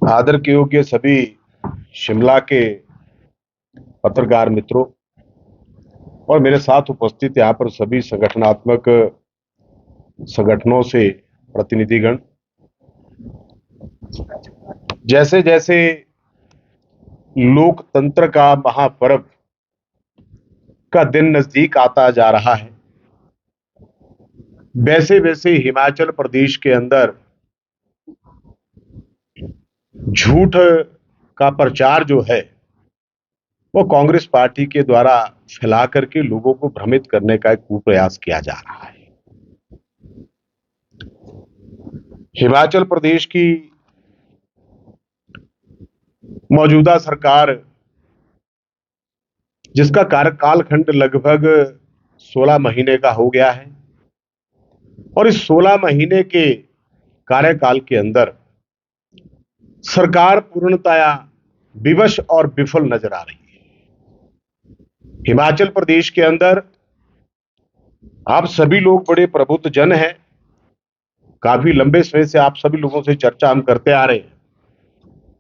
आदर के योग्य सभी शिमला के पत्रकार मित्रों और मेरे साथ उपस्थित यहाँ पर सभी संगठनात्मक संगठनों से प्रतिनिधिगण, जैसे जैसे लोकतंत्र का महापर्व का दिन नजदीक आता जा रहा है, वैसे वैसे हिमाचल प्रदेश के अंदर झूठ का प्रचार जो है वो कांग्रेस पार्टी के द्वारा फैला करके लोगों को भ्रमित करने का एक कुप्रयास किया जा रहा है। हिमाचल प्रदेश की मौजूदा सरकार, जिसका कार्यकाल खंड लगभग 16 महीने का हो गया है, और इस 16 महीने के कार्यकाल के अंदर सरकार पूर्णतया विवश और विफल नजर आ रही है। हिमाचल प्रदेश के अंदर आप सभी लोग बड़े प्रबुद्ध जन हैं। काफी लंबे समय से आप सभी लोगों से चर्चा हम करते आ रहे हैं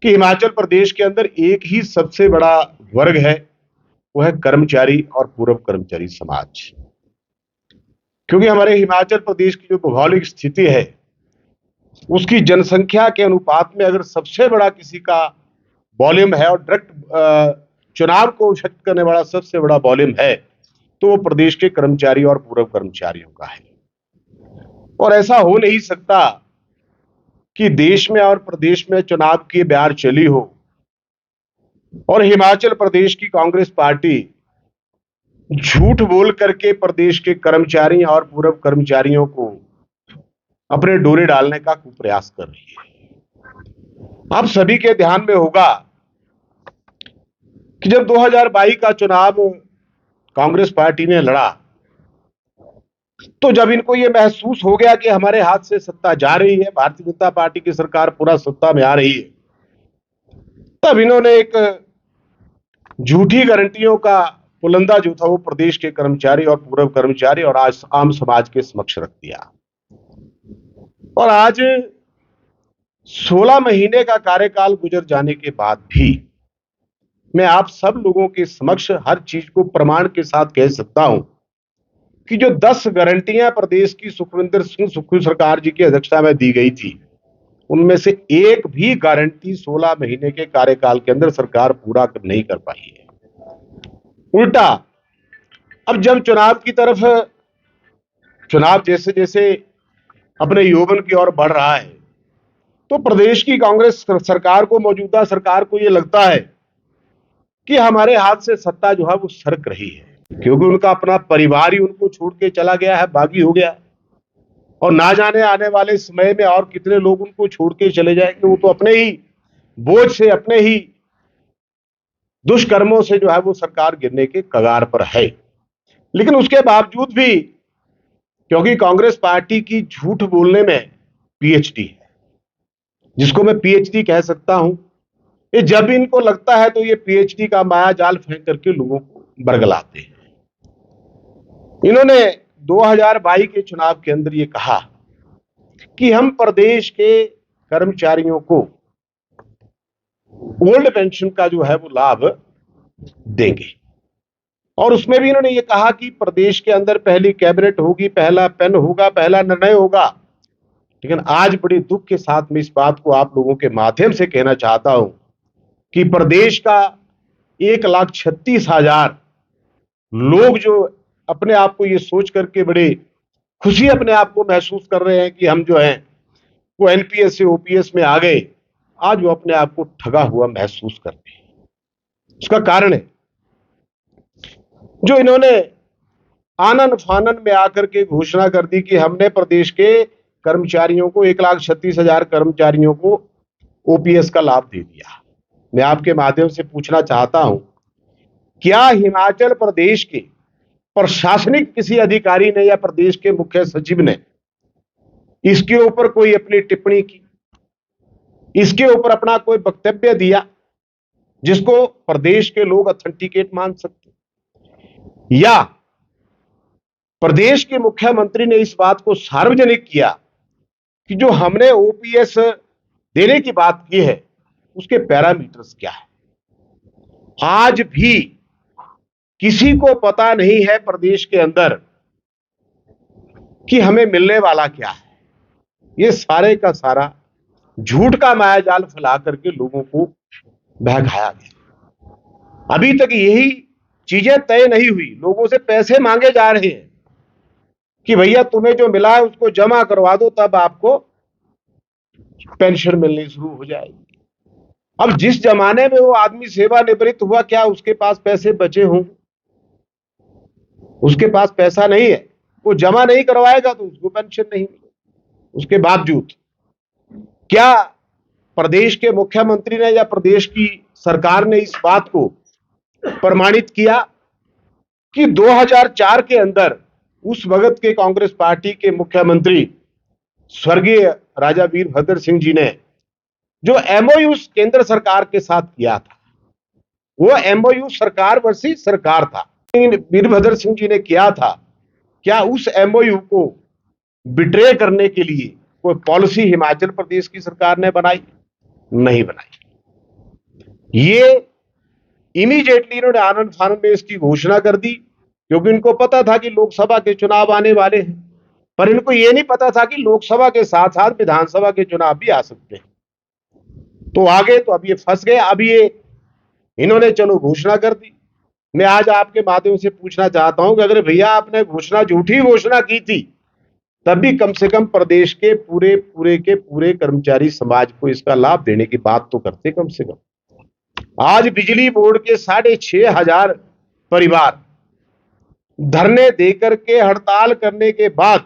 कि हिमाचल प्रदेश के अंदर एक ही सबसे बड़ा वर्ग है, वो है कर्मचारी और पूर्व कर्मचारी समाज। क्योंकि हमारे हिमाचल प्रदेश की जो भौगोलिक स्थिति है, उसकी जनसंख्या के अनुपात में अगर सबसे बड़ा किसी का वॉल्यूम है और डायरेक्ट चुनाव को इफेक्ट करने वाला सबसे बड़ा वॉल्यूम है, तो वो प्रदेश के कर्मचारी और पूर्व कर्मचारियों का है। और ऐसा हो नहीं सकता कि देश में और प्रदेश में चुनाव की बयार चली हो और हिमाचल प्रदेश की कांग्रेस पार्टी झूठ बोल करके प्रदेश के कर्मचारी और पूर्व कर्मचारियों को अपने डोरे डालने का कुप्रयास कर रही है। आप सभी के ध्यान में होगा कि जब 2022 का चुनाव कांग्रेस पार्टी ने लड़ा, तो जब इनको यह महसूस हो गया कि हमारे हाथ से सत्ता जा रही है, भारतीय जनता पार्टी की सरकार पूरा सत्ता में आ रही है, तब इन्होंने एक झूठी गारंटियों का पुलंदा जो था वो प्रदेश के कर्मचारी और पूर्व कर्मचारी और आज आम समाज के समक्ष रख दिया। और आज 16 महीने का कार्यकाल गुजर जाने के बाद भी मैं आप सब लोगों के समक्ष हर चीज को प्रमाण के साथ कह सकता हूं कि जो 10 गारंटियां प्रदेश की सुखविंदर सिंह सुक्खू सरकार जी की अध्यक्षता में दी गई थी, उनमें से एक भी गारंटी 16 महीने के कार्यकाल के अंदर सरकार पूरा नहीं कर पाई है। उल्टा अब जब चुनाव जैसे जैसे अपने यौवन की ओर बढ़ रहा है, तो प्रदेश की कांग्रेस सरकार को, मौजूदा सरकार को यह लगता है कि हमारे हाथ से सत्ता जो है वो सरक रही है, क्योंकि उनका अपना परिवार ही उनको छोड़ के चला गया है, बागी हो गया, और ना जाने आने वाले समय में और कितने लोग उनको छोड़ के चले जाएंगे। वो तो अपने ही बोझ से, अपने ही दुष्कर्मों से जो है वो सरकार गिरने के कगार पर है। लेकिन उसके बावजूद भी, क्योंकि कांग्रेस पार्टी की झूठ बोलने में पीएचडी है, जिसको मैं पीएचडी कह सकता हूं, ये जब इनको लगता है तो ये पीएचडी का माया जाल फेंक करके लोगों को बरगलाते हैं। इन्होंने 2022 के चुनाव के अंदर ये कहा कि हम प्रदेश के कर्मचारियों को ओल्ड पेंशन का जो है वो लाभ देंगे, और उसमें भी इन्होंने ये कहा कि प्रदेश के अंदर पहली कैबिनेट होगी, पहला पेन होगा, पहला निर्णय होगा। लेकिन आज बड़े दुख के साथ में इस बात को आप लोगों के माध्यम से कहना चाहता हूं कि प्रदेश का 1,36,000 लोग जो अपने आप को ये सोच करके बड़े खुशी अपने आप को महसूस कर रहे हैं कि हम जो हैं वो एनपीएस से ओपीएस में आ गए, आज वो अपने आप को ठगा हुआ महसूस करते हैं। उसका कारण है जो इन्होंने आनन फानन में आकर के घोषणा कर दी कि हमने प्रदेश के कर्मचारियों को, 1,36,000 कर्मचारियों को ओपीएस का लाभ दे दिया। मैं आपके माध्यम से पूछना चाहता हूं, क्या हिमाचल प्रदेश के प्रशासनिक किसी अधिकारी ने या प्रदेश के मुख्य सचिव ने इसके ऊपर कोई अपनी टिप्पणी की, इसके ऊपर अपना कोई वक्तव्य दिया जिसको प्रदेश के लोग ऑथेंटिकेट मान सकते? या प्रदेश के मुख्यमंत्री ने इस बात को सार्वजनिक किया कि जो हमने ओपीएस देने की बात की है उसके पैरामीटर्स क्या है। आज भी किसी को पता नहीं है प्रदेश के अंदर कि हमें मिलने वाला क्या है। ये सारे का सारा झूठ का मायाजाल फैला करके लोगों को बहकाया गया। अभी तक यही चीजें तय नहीं हुई, लोगों से पैसे मांगे जा रहे हैं कि भैया तुम्हें जो मिला है उसको जमा करवा दो, तब आपको पेंशन मिलनी शुरू हो जाएगी। अब जिस जमाने में वो आदमी सेवानिवृत्त हुआ, क्या उसके पास पैसे बचे होंगे? उसके पास पैसा नहीं है, वो जमा नहीं करवाएगा तो उसको पेंशन नहीं मिलेगी। उसके बावजूद क्या प्रदेश के मुख्यमंत्री ने या प्रदेश की सरकार ने इस बात को प्रमाणित किया कि 2004 के अंदर उस वक्त के कांग्रेस पार्टी के मुख्यमंत्री स्वर्गीय राजा वीरभद्र सिंह जी ने जो एमओयू केंद्र सरकार के साथ किया था, वो एमओयू सरकार वर्सेस सरकार था, वीरभद्र सिंह जी ने किया था, क्या उस एमओयू को बिट्रे करने के लिए कोई पॉलिसी हिमाचल प्रदेश की सरकार ने बनाई? नहीं बनाई। ये इमीडिएटली इन्होंने आनंद फानंद में इसकी घोषणा कर दी, क्योंकि इनको पता था कि लोकसभा के चुनाव आने वाले हैं, पर इनको ये नहीं पता था कि लोकसभा के साथ साथ विधानसभा के चुनाव भी आ सकते हैं। तो आगे तो अब ये फंस गए। अब ये इन्होंने चलो घोषणा कर दी। मैं आज आपके माध्यम से पूछना चाहता हूं कि अगर भैया आपने घोषणा झूठी घोषणा की थी, तब भी कम से कम प्रदेश के पूरे कर्मचारी समाज को इसका लाभ देने की बात तो करते कम से कम। आज बिजली बोर्ड के 6,500 परिवार धरने देकर के हड़ताल करने के बाद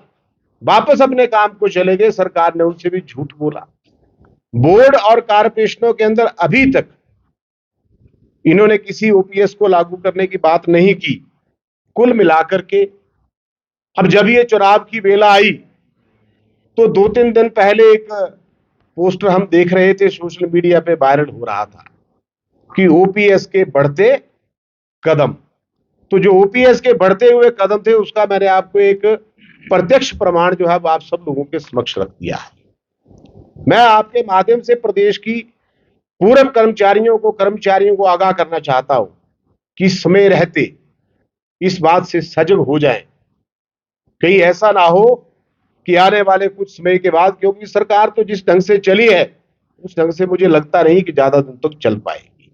वापस अपने काम को चले गए। सरकार ने उनसे भी झूठ बोला। बोर्ड और कॉर्पोरेशनों के अंदर अभी तक इन्होंने किसी ओपीएस को लागू करने की बात नहीं की। कुल मिलाकर के अब जब ये चुनाव की वेला आई तो 2-3 दिन पहले एक पोस्टर हम देख रहे थे, सोशल मीडिया पे वायरल हो रहा था कि ओपीएस के बढ़ते कदम। तो जो ओपीएस के बढ़ते हुए कदम थे उसका मैंने आपको एक प्रत्यक्ष प्रमाण जो है वो आप सब लोगों के समक्ष रख दिया है। मैं आपके माध्यम से प्रदेश की पूर्व कर्मचारियों को आगाह करना चाहता हूं कि समय रहते इस बात से सजग हो जाएं। कहीं ऐसा ना हो कि आने वाले कुछ समय के बाद, क्योंकि सरकार तो जिस ढंग से चली है उस ढंग से मुझे लगता नहीं कि ज्यादा दिन तक चल पाएगी।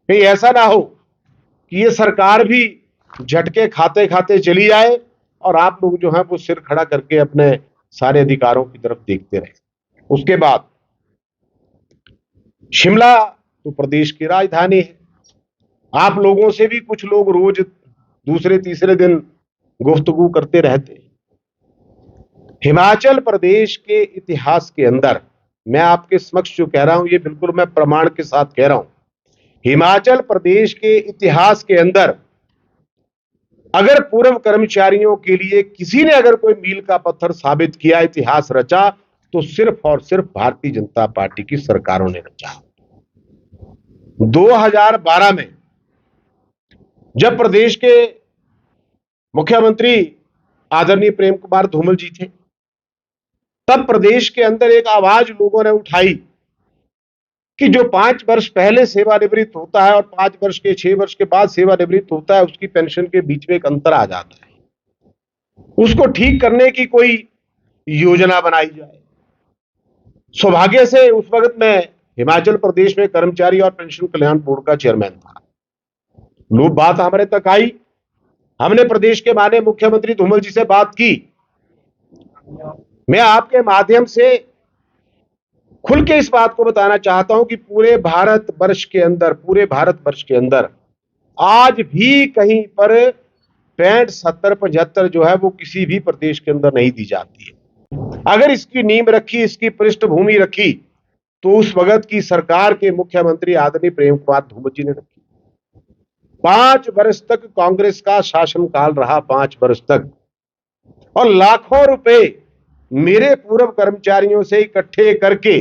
कहीं ऐसा ना हो कि ये सरकार भी झटके खाते खाते चली जाए और आप लोग जो है वो सिर खड़ा करके अपने सारे अधिकारों की तरफ देखते रहे। उसके बाद शिमला तो प्रदेश की राजधानी है। आप लोगों से भी कुछ लोग रोज दूसरे तीसरे दिन गुफ्तगू करते रहते हैं। हिमाचल प्रदेश के इतिहास के अंदर मैं आपके समक्ष जो कह रहा हूं ये बिल्कुल मैं प्रमाण के साथ कह रहा हूं। हिमाचल प्रदेश के इतिहास के अंदर अगर पूर्व कर्मचारियों के लिए किसी ने अगर कोई मील का पत्थर साबित किया, इतिहास रचा, तो सिर्फ और सिर्फ भारतीय जनता पार्टी की सरकारों ने रचा। 2012 में जब प्रदेश के मुख्यमंत्री आदरणीय प्रेम कुमार धूमल जी थे, तब प्रदेश के अंदर एक आवाज लोगों ने उठाई कि जो 5 वर्ष पहले सेवानिवृत्त होता है और 5 वर्ष के 6 वर्ष के बाद सेवानिवृत्त होता है, उसकी पेंशन के बीच में एक अंतर आ जाता है। उसको ठीक करने की कोई योजना बनाई जाए। सौभाग्य से उस वक्त मैं हिमाचल प्रदेश में कर्मचारी और पेंशन कल्याण बोर्ड का चेयरमैन था। लोग बात हमारे तक आई, हमने प्रदेश के माननीय मुख्यमंत्री धूमल जी से बात की। मैं आपके माध्यम से खुल के इस बात को बताना चाहता हूं कि पूरे भारतवर्ष के अंदर आज भी कहीं पर 65, 70, 75 जो है वो किसी भी प्रदेश के अंदर नहीं दी जाती है। अगर इसकी नींव रखी, इसकी पृष्ठभूमि रखी, तो उस वक्त की सरकार के मुख्यमंत्री आदरणीय प्रेम कुमार धूमल जी ने रखी। 5 वर्ष तक कांग्रेस का शासनकाल रहा, 5 वर्ष तक, और लाखों रुपए मेरे पूर्व कर्मचारियों से इकट्ठे करके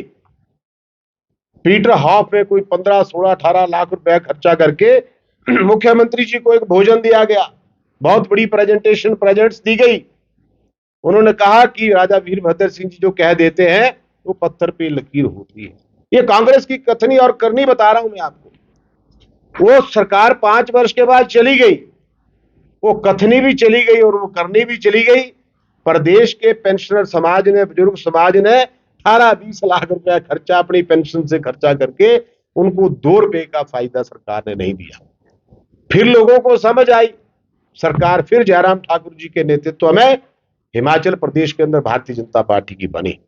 पीटर हॉफ में कोई 15, 16, 18 लाख रुपए खर्चा करके मुख्यमंत्री जी को एक भोजन दिया गया। बहुत बड़ी प्रेजेंट्स दी गई। उन्होंने कहा कि राजा वीरभद्र सिंह जी जो कह देते हैं वो पत्थर पे लकीर होती है। ये कांग्रेस की कथनी और करनी बता रहा हूं मैं आपको। वो सरकार 5 वर्ष के बाद चली गई, वो कथनी भी चली गई और वो करनी भी चली गई। प्रदेश के पेंशनर समाज ने, बुजुर्ग समाज ने 18-20 लाख रुपया खर्चा अपनी पेंशन से खर्चा करके उनको 2 रुपए का फायदा सरकार ने नहीं दिया। फिर लोगों को समझ आई, सरकार फिर जयराम ठाकुर जी के नेतृत्व में हिमाचल प्रदेश के अंदर भारतीय जनता पार्टी की बनी।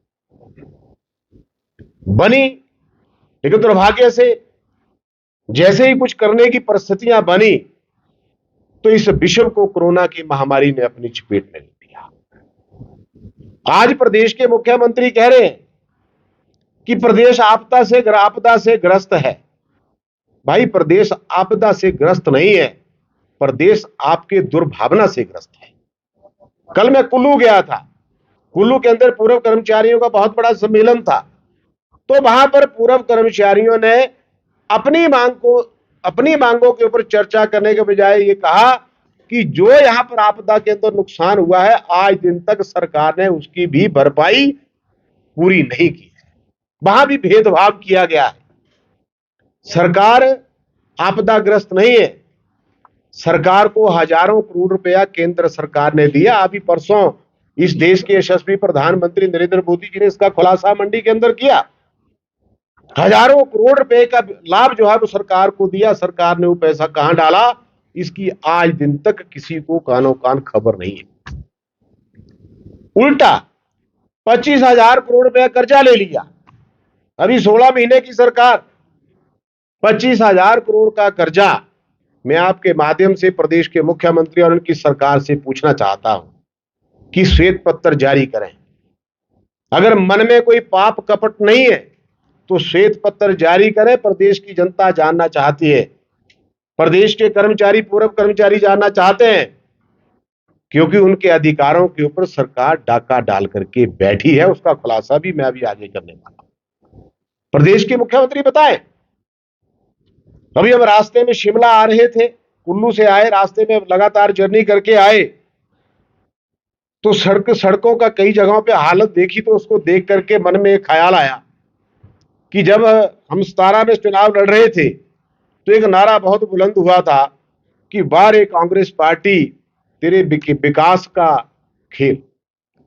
लेकिन दुर्भाग्य से जैसे ही कुछ करने की परिस्थितियां बनी तो इस विश्व को कोरोना की महामारी ने अपनी चपेट में ले लिया। आज प्रदेश के मुख्यमंत्री कह रहे हैं कि प्रदेश आपदा से ग्रस्त है। भाई, प्रदेश आपदा से ग्रस्त नहीं है, प्रदेश आपके दुर्भावना से ग्रस्त है। कल मैं कुल्लू गया था। कुल्लू के अंदर पूर्व कर्मचारियों का बहुत बड़ा सम्मेलन था। तो वहां पर पूर्व कर्मचारियों ने अपनी मांगों के ऊपर चर्चा करने के बजाय ये कहा कि जो यहां पर आपदा के अंदर नुकसान हुआ है, आज दिन तक सरकार ने उसकी भी भरपाई पूरी नहीं की है। वहां भी भेदभाव किया गया है। सरकार आपदाग्रस्त नहीं है। सरकार को हजारों करोड़ रुपया केंद्र सरकार ने दिया। अभी परसों इस देश के यशस्वी प्रधानमंत्री नरेंद्र मोदी जी ने इसका खुलासा मंडी के अंदर किया। हजारों करोड़ रुपए का लाभ जो है वो सरकार को दिया। सरकार ने वो पैसा कहां डाला, इसकी आज दिन तक किसी को कानो कान खबर नहीं है। उल्टा 25,000 करोड़ रुपया कर्जा ले लिया। अभी 16 महीने की सरकार, 25,000 करोड़ का कर्जा। मैं आपके माध्यम से प्रदेश के मुख्यमंत्री और उनकी सरकार से पूछना चाहता हूं कि श्वेत पत्र जारी करें। अगर मन में कोई पाप कपट नहीं है तो श्वेत पत्र जारी करें। प्रदेश की जनता जानना चाहती है, प्रदेश के कर्मचारी, पूर्व कर्मचारी जानना चाहते हैं, क्योंकि उनके अधिकारों के ऊपर सरकार डाका डाल करके बैठी है। उसका खुलासा भी मैं अभी आगे करने वाला हूं। प्रदेश के मुख्यमंत्री बताएं। अभी हम रास्ते में शिमला आ रहे थे, कुल्लू से आए, रास्ते में लगातार जर्नी करके आए तो सड़कों का कई जगहों पे हालत देखी तो उसको देख करके मन में एक ख्याल आया कि जब हम 17 में चुनाव लड़ रहे थे तो एक नारा बहुत बुलंद हुआ था कि वाह रे कांग्रेस पार्टी, तेरे विकास का खेल।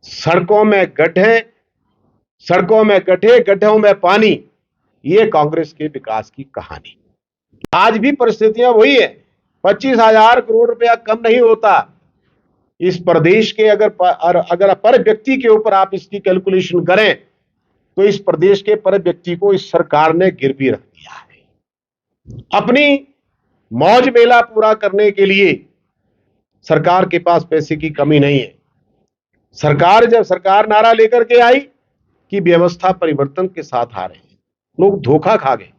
सड़कों में गड्ढे, गड्ढों में पानी, ये कांग्रेस के विकास की कहानी। आज भी परिस्थितियां वही है। 25,000 करोड़ रुपया कम नहीं होता इस प्रदेश के। अगर पर व्यक्ति के ऊपर आप इसकी कैलकुलेशन करें तो इस प्रदेश के पर व्यक्ति को इस सरकार ने गिरवी रख दिया है। अपनी मौज मेला पूरा करने के लिए सरकार के पास पैसे की कमी नहीं है। जब सरकार नारा लेकर के आई कि व्यवस्था परिवर्तन के साथ आ रहे हैं, लोग धोखा खा गए।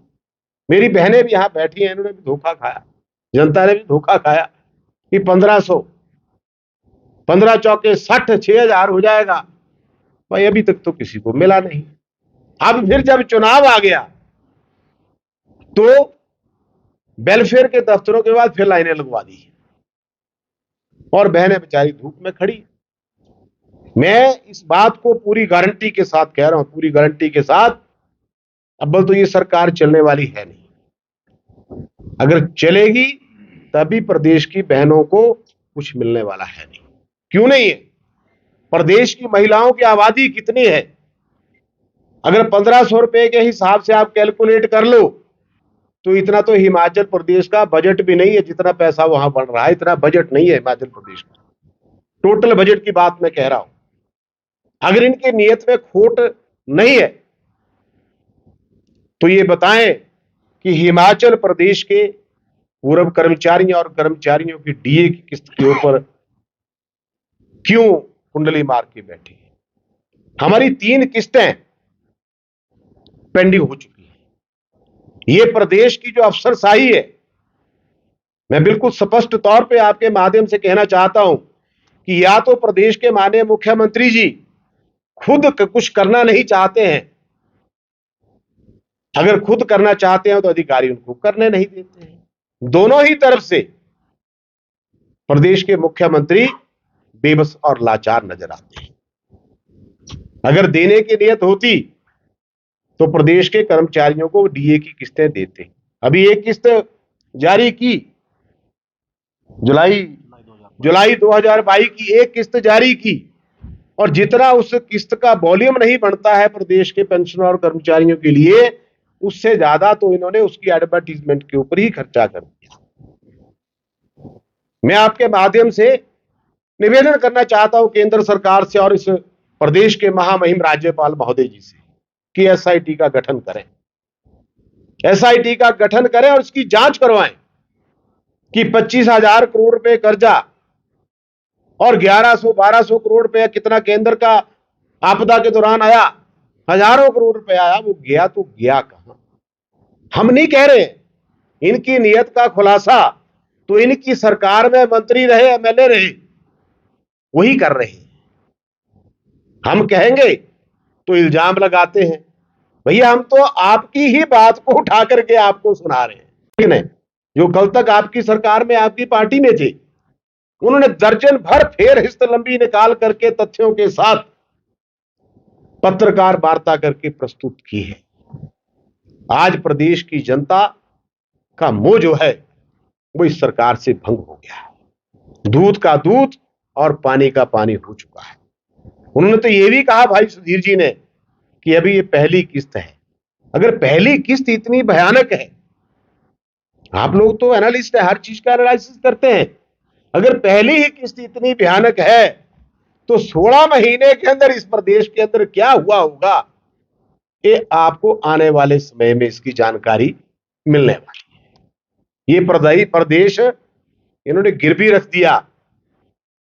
मेरी बहनें भी यहां बैठी हैं, इन्होंने भी धोखा खाया, जनता ने भी धोखा खाया कि 1500, 15 चौके 60, 6,000 हो जाएगा। भाई, अभी तक तो किसी को मिला नहीं। अब फिर जब चुनाव आ गया तो वेलफेयर के दफ्तरों के बाद फिर लाइनें लगवा दी और बहनें बेचारी धूप में खड़ी। मैं इस बात को पूरी गारंटी के साथ कह रहा हूं, पूरी गारंटी के साथ, अब तो ये सरकार चलने वाली है नहीं। अगर चलेगी तभी प्रदेश की बहनों को कुछ मिलने वाला है नहीं। क्यों नहीं है? प्रदेश की महिलाओं की आबादी कितनी है? अगर 1,500 रुपए के हिसाब से आप कैलकुलेट कर लो तो इतना तो हिमाचल प्रदेश का बजट भी नहीं है। जितना पैसा वहां बन रहा है इतना बजट नहीं है हिमाचल प्रदेश का। टोटल बजट की बात मैं कह रहा हूं। अगर इनके नियत में खोट नहीं है तो ये बताएं कि हिमाचल प्रदेश के पूर्व कर्मचारियों और कर्मचारियों की डीए की किस्त के ऊपर क्यों कुंडली मार के बैठे हैं? हमारी 3 किस्तें पेंडिंग हो चुकी है। ये प्रदेश की जो अफसरशाही है, मैं बिल्कुल स्पष्ट तौर पे आपके माध्यम से कहना चाहता हूं कि या तो प्रदेश के माननीय मुख्यमंत्री जी खुद कुछ करना नहीं चाहते हैं, अगर खुद करना चाहते हैं तो अधिकारी उनको करने नहीं देते हैं। दोनों ही तरफ से प्रदेश के मुख्यमंत्री बेबस और लाचार नजर आते हैं। अगर देने की नियत होती तो प्रदेश के कर्मचारियों को डीए की किस्तें देते। अभी एक किस्त जारी की, जुलाई 2022 की एक किस्त जारी की, और जितना उस किस्त का वॉल्यूम नहीं बनता है प्रदेश के पेंशनर और कर्मचारियों के लिए, उससे ज्यादा तो इन्होंने उसकी एडवर्टीजमेंट के ऊपर ही खर्चा कर दिया। मैं आपके माध्यम से निवेदन करना चाहता हूं केंद्र सरकार से और इस प्रदेश के महामहिम राज्यपाल महोदय जी से कि एसआईटी का गठन करें, एसआईटी का गठन करें और इसकी जांच करवाएं कि 25,000 करोड़ रुपए कर्जा और 1100-1200 करोड़ रुपया कितना केंद्र का आपदा के दौरान आया, हजारों करोड़ रुपया आया, वो गया तो गया कहां? हम नहीं कह रहे, इनकी नीयत का खुलासा तो इनकी सरकार में मंत्री रहे, एमएलए रहे, वही कर रहे हैं। हम कहेंगे तो इल्जाम लगाते हैं। भैया हम तो आपकी ही बात को उठा करके आपको सुना रहे हैं, ठीक है? जो कल तक आपकी सरकार में आपकी पार्टी में थे, उन्होंने दर्जन भर फेर हिस्त लंबी निकाल करके तथ्यों के साथ पत्रकार वार्ता करके प्रस्तुत की है। आज प्रदेश की जनता का मोह जो है वो इस सरकार से भंग हो गया है। दूध का दूध और पानी का पानी हो चुका है। उन्होंने तो ये भी कहा भाई सुधीर जी ने कि अभी ये पहली किस्त है। अगर पहली किस्त इतनी भयानक है, आप लोग तो एनालिस्ट है, हर चीज का एनालिसिस करते हैं, अगर पहली ही किस्त इतनी भयानक है तो 16 महीने के अंदर इस प्रदेश के अंदर क्या हुआ होगा, ये आपको आने वाले समय में इसकी जानकारी मिलने वाली है। ये प्रदेश इन्होंने गिरवी रख दिया,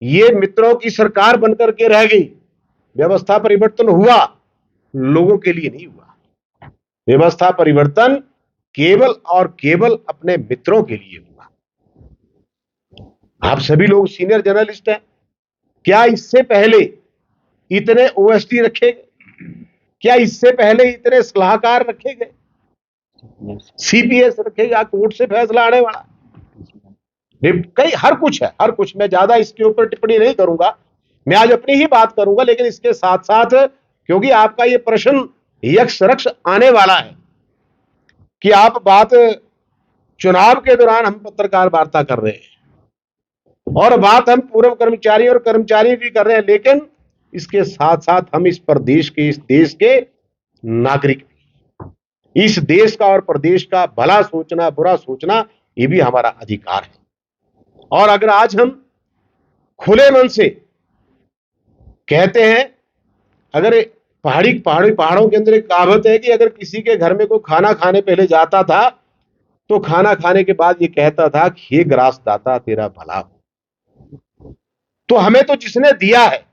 ये मित्रों की सरकार बनकर के रह गई। व्यवस्था परिवर्तन हुआ, लोगों के लिए नहीं हुआ। व्यवस्था परिवर्तन केवल और केवल अपने मित्रों के लिए हुआ। आप सभी लोग सीनियर जर्नलिस्ट हैं, क्या इससे पहले इतने ओएसडी रखे गए? क्या इससे पहले इतने सलाहकार रखे गए? सीपीएस रखे गए, कोर्ट से फैसला आने वाला, कई हर कुछ है, हर कुछ। मैं ज्यादा इसके ऊपर टिप्पणी नहीं करूंगा, मैं आज अपनी ही बात करूंगा। लेकिन इसके साथ साथ क्योंकि आपका ये प्रश्न यक्ष रक्ष आने वाला है कि आप बात चुनाव के दौरान हम पत्रकार वार्ता कर रहे हैं और बात हम पूर्व कर्मचारी और कर्मचारी भी कर रहे हैं, लेकिन इसके साथ साथ हम इस प्रदेश के, इस देश के नागरिक, इस देश का और प्रदेश का भला सोचना बुरा सोचना ये भी हमारा अधिकार है। और अगर आज हम खुले मन से कहते हैं, अगर पहाड़ों के अंदर एक कहावत है कि अगर किसी के घर में कोई खाना खाने पहले जाता था तो खाना खाने के बाद ये कहता था कि हे ग्रास दाता तेरा भला हो। तो हमें तो जिसने दिया है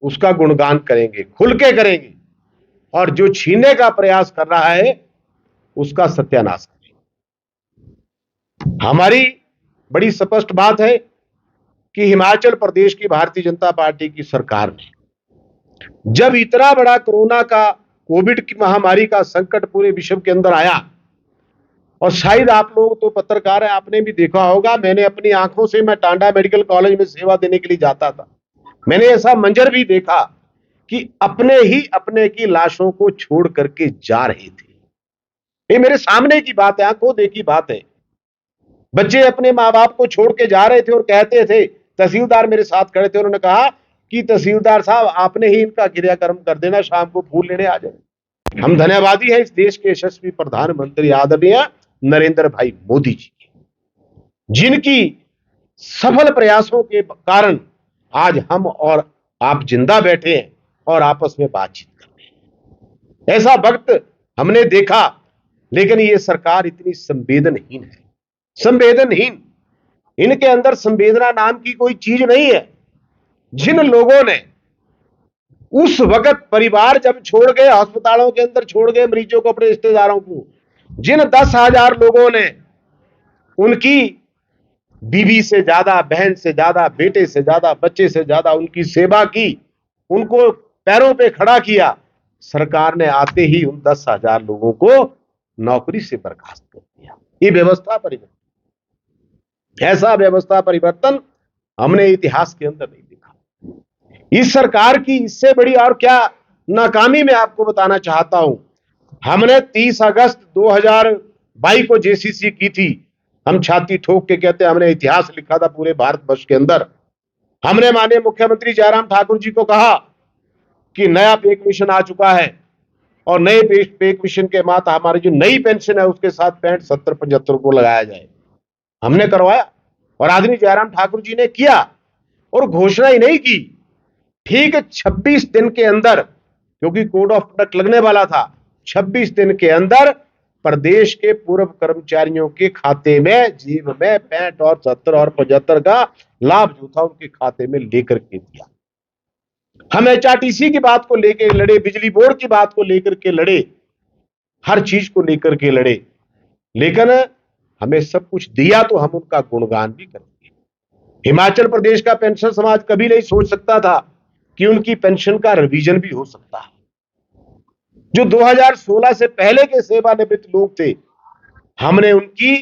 उसका गुणगान करेंगे, खुल के करेंगे, और जो छीनने का प्रयास कर रहा है उसका सत्यानाश करेंगे। हमारी बड़ी स्पष्ट बात है कि हिमाचल प्रदेश की भारतीय जनता पार्टी की सरकार ने जब इतना बड़ा कोरोना का, कोविड की महामारी का संकट पूरे विश्व के अंदर आया, और शायद आप लोग तो पत्रकार हैं, आपने भी देखा होगा, मैंने अपनी आंखों से, मैं टांडा मेडिकल कॉलेज में सेवा देने के लिए जाता था, मैंने ऐसा मंजर भी देखा कि अपने की लाशों को छोड़ करके जा रहे थे। ये मेरे सामने की बात है, आंखों देखी बात है। बच्चे अपने माँ बाप को छोड़ के जा रहे थे और कहते थे, तहसीलदार मेरे साथ खड़े थे, उन्होंने कहा कि तहसीलदार साहब आपने ही इनका क्रियाक्रम कर देना, शाम को फूल लेने आ जाए। हम धन्यवादी हैं इस देश के यशस्वी प्रधानमंत्री आदरणीय नरेंद्र भाई मोदी जी के, जिनकी सफल प्रयासों के कारण आज हम और आप जिंदा बैठे हैं और आपस में बातचीत कर रहे हैं। ऐसा वक्त हमने देखा, लेकिन ये सरकार इतनी संवेदनहीन है, संवेदनहीन। इनके अंदर संवेदना नाम की कोई चीज नहीं है। जिन लोगों ने उस वक्त परिवार जब छोड़ गए, अस्पतालों के अंदर छोड़ गए मरीजों को, अपने रिश्तेदारों को, जिन 10,000 लोगों ने उनकी बीवी से ज्यादा, बहन से ज्यादा, बेटे से ज्यादा, बच्चे से ज्यादा उनकी सेवा की, उनको पैरों पे खड़ा किया, सरकार ने आते ही उन 10,000 लोगों को नौकरी से बर्खास्त कर दिया। ये व्यवस्था परिवर्तन, ऐसा व्यवस्था परिवर्तन हमने इतिहास के अंदर नहीं देखा। इस सरकार की इससे बड़ी और क्या नाकामी मैं आपको बताना चाहता हूं हमने 30 अगस्त 2022 को जेसीसी की थी। हम छाती ठोक के कहते हैं हमने इतिहास लिखा था पूरे भारतवर्ष के अंदर। हमने माननीय मुख्यमंत्री जयराम ठाकुर जी को कहा कि नया पे कमीशन आ चुका है और नए पे कमीशन के मात हमारी जो नई पेंशन है उसके साथ 65, 70, 75 को लगाया जाए। हमने करवाया और आदरणीय जयराम ठाकुर जी ने किया और घोषणा ही नहीं की। ठीक 26 दिन के अंदर, क्योंकि कोड ऑफ कंडक्ट लगने वाला था, 26 दिन के अंदर प्रदेश के पूर्व कर्मचारियों के खाते में जेब में 65 और 70 और 75 का लाभ जो था उनके खाते में लेकर के दिया। हम एचआरटीसी की बात को लेकर लड़े, बिजली बोर्ड की बात को लेकर के लड़े, हर चीज को लेकर के लड़े, लेकिन हमें सब कुछ दिया तो हम उनका गुणगान भी करेंगे। हिमाचल प्रदेश का पेंशन समाज कभी नहीं सोच सकता था कि उनकी पेंशन का रिवीजन भी हो सकता है। जो 2016 से पहले के सेवानिवृत्त लोग थे, हमने उनकी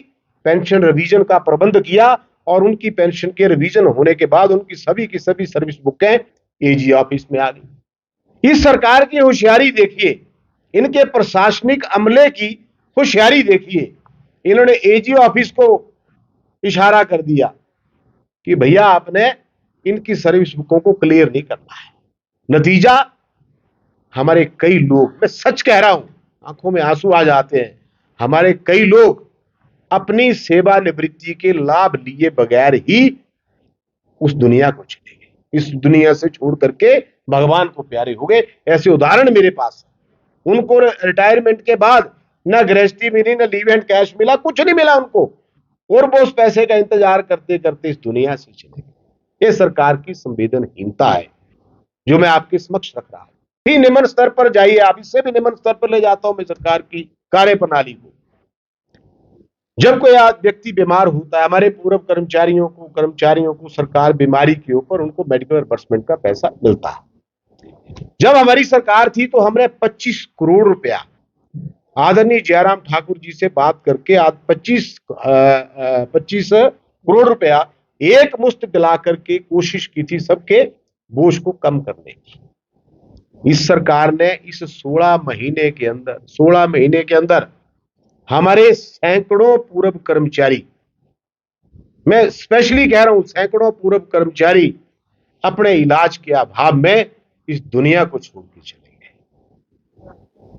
पेंशन रिवीजन का प्रबंध किया और उनकी पेंशन के रिवीजन होने के बाद उनकी सभी की सभी सर्विस बुकें एजी ऑफिस में आ गई। इस सरकार की होशियारी देखिए, इनके प्रशासनिक अमले की होशियारी देखिए। इन्होंने एजी ऑफिस को इशारा कर दिया कि भैया आपने इनकी सर्विस बुकों को क्लियर नहीं करना है। नतीजा, हमारे कई लोग, मैं सच कह रहा हूं, आंखों में आंसू आ जाते हैं, हमारे कई लोग अपनी सेवानिवृत्ति के लाभ लिए बगैर ही उस दुनिया को चले गए, इस दुनिया से छोड़ करके भगवान को प्यारे हो गए। ऐसे उदाहरण मेरे पास है। उनको रिटायरमेंट के बाद न गृहस्थी मिली, न लीव एंड कैश मिला, कुछ नहीं मिला उनको, और वो उस पैसे का इंतजार करते करते इस दुनिया से चले गए। ये सरकार की संवेदनहीनता है जो मैं आपके समक्ष रख रहा हूं। भी निम्न स्तर पर जाइए आप, इससे भी निम्न स्तर पर ले जाता हूं मैं सरकार की कार्यप्रणाली को। जब कोई व्यक्ति बीमार होता है, हमारे पूर्व कर्मचारियों को सरकार बीमारी के ऊपर उनको मेडिकल रिम्बर्समेंट का पैसा मिलता है। जब हमारी सरकार थी तो हमने 25 करोड़ रुपया आदरणीय जयराम ठाकुर जी से बात करके आज 25 करोड़ रुपया एक मुश्त दिला करके कोशिश की थी सबके बोझ को कम करने की। इस सरकार ने इस 16 महीने के अंदर हमारे सैकड़ों पूर्व कर्मचारी, मैं स्पेशली कह रहा हूं सैकड़ों पूर्व कर्मचारी अपने इलाज के अभाव में इस दुनिया को छोड़ के चले गए।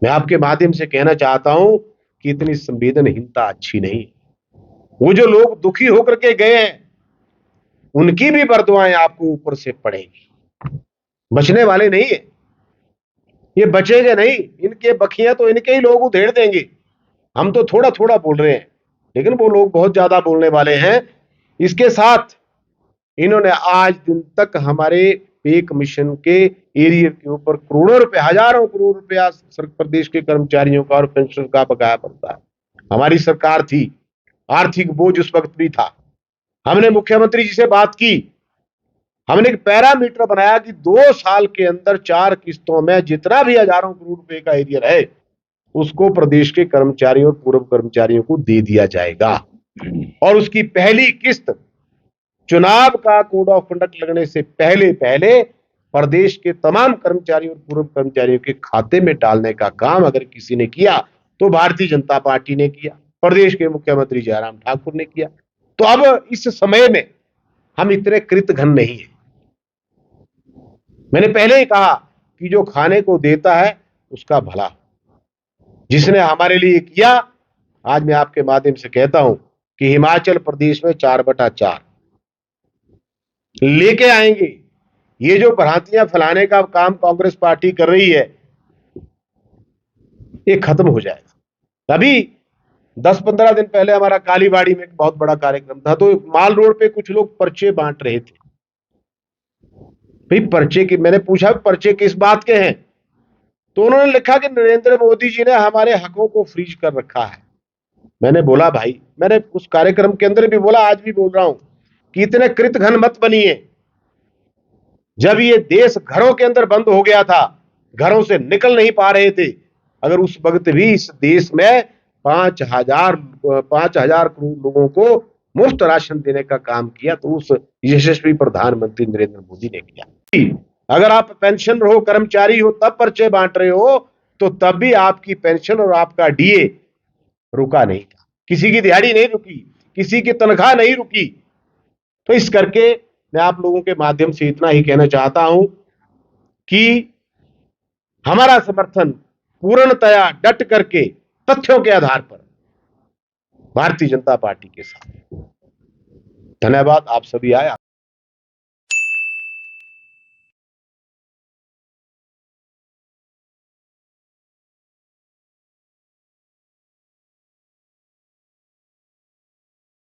मैं आपके माध्यम से कहना चाहता हूं कि इतनी संवेदनहीनता अच्छी नहीं। वो जो लोग दुखी होकर के गए हैं उनकी भी बरदुआएं आपको ऊपर से पड़ेगी, बचने वाले नहीं है, ये बचेंगे नहीं। इनके बखियां तो इनके ही लोग उधेड़ देंगे। हम तो थोड़ा थोड़ा बोल रहे हैं, लेकिन वो लोग बहुत ज्यादा बोलने वाले हैं। इसके साथ इन्होंने आज दिन तक हमारे पे कमीशन के एरिया के ऊपर करोड़ों रुपए, हजारों करोड़ रुपया प्रदेश के कर्मचारियों का और पेंशन का बकाया पड़ता है। हमारी सरकार थी, आर्थिक बोझ उस वक्त भी था। हमने मुख्यमंत्री जी से बात की, हमने एक पैरामीटर बनाया कि 2 साल के अंदर 4 किस्तों में जितना भी हजारों करोड़ रुपए का एरियर है उसको प्रदेश के कर्मचारियों और पूर्व कर्मचारियों को दे दिया जाएगा। और उसकी पहली किस्त चुनाव का कोड ऑफ कंडक्ट लगने से पहले प्रदेश के तमाम कर्मचारियों और पूर्व कर्मचारियों के खाते में डालने का काम अगर किसी ने किया तो भारतीय जनता पार्टी ने किया, प्रदेश के मुख्यमंत्री जयराम ठाकुर ने किया। तो अब इस समय में हम इतने कृतघ्न नहीं है। मैंने पहले ही कहा कि जो खाने को देता है उसका भला, जिसने हमारे लिए किया, आज मैं आपके माध्यम से कहता हूं कि हिमाचल प्रदेश में 4/4 लेके आएंगे। ये जो भ्रांतियां फैलाने का काम कांग्रेस पार्टी कर रही है ये खत्म हो जाएगा। अभी 10-15 दिन पहले हमारा कालीबाड़ी में एक बहुत बड़ा कार्यक्रम था, तो माल रोड पे कुछ लोग पर्चे बांट रहे थे। भाई पर्चे की, मैंने पूछा पर्चे किस बात के हैं, तो उन्होंने लिखा कि नरेंद्र मोदी जी ने हमारे हकों को फ्रीज कर रखा है। मैंने बोला भाई, मैंने उस कार्यक्रम के अंदर भी बोला, आज भी बोल रहा हूं कि इतने कृतघ्न मत बनिए। जब ये देश घरों के अंदर बंद हो गया था, घरों से निकल नहीं पा रहे थे, अगर उस वक्त भी इस देश में 5,000 करोड़ लोगों को मुफ्त राशन देने का काम किया तो उस यशस्वी प्रधानमंत्री नरेंद्र मोदी ने किया। अगर आप पेंशन हो, कर्मचारी हो, तब पर्चे बांट रहे हो तो तब भी आपकी पेंशन और आपका डीए रुका नहीं था, किसी की दिहाड़ी नहीं रुकी, किसी की तनख्वाह नहीं रुकी। तो इस करके मैं आप लोगों के माध्यम से इतना ही कहना चाहता हूं कि हमारा समर्थन पूर्णतया डट करके तथ्यों के आधार पर भारतीय जनता पार्टी के साथ। धन्यवाद, आप सभी आए।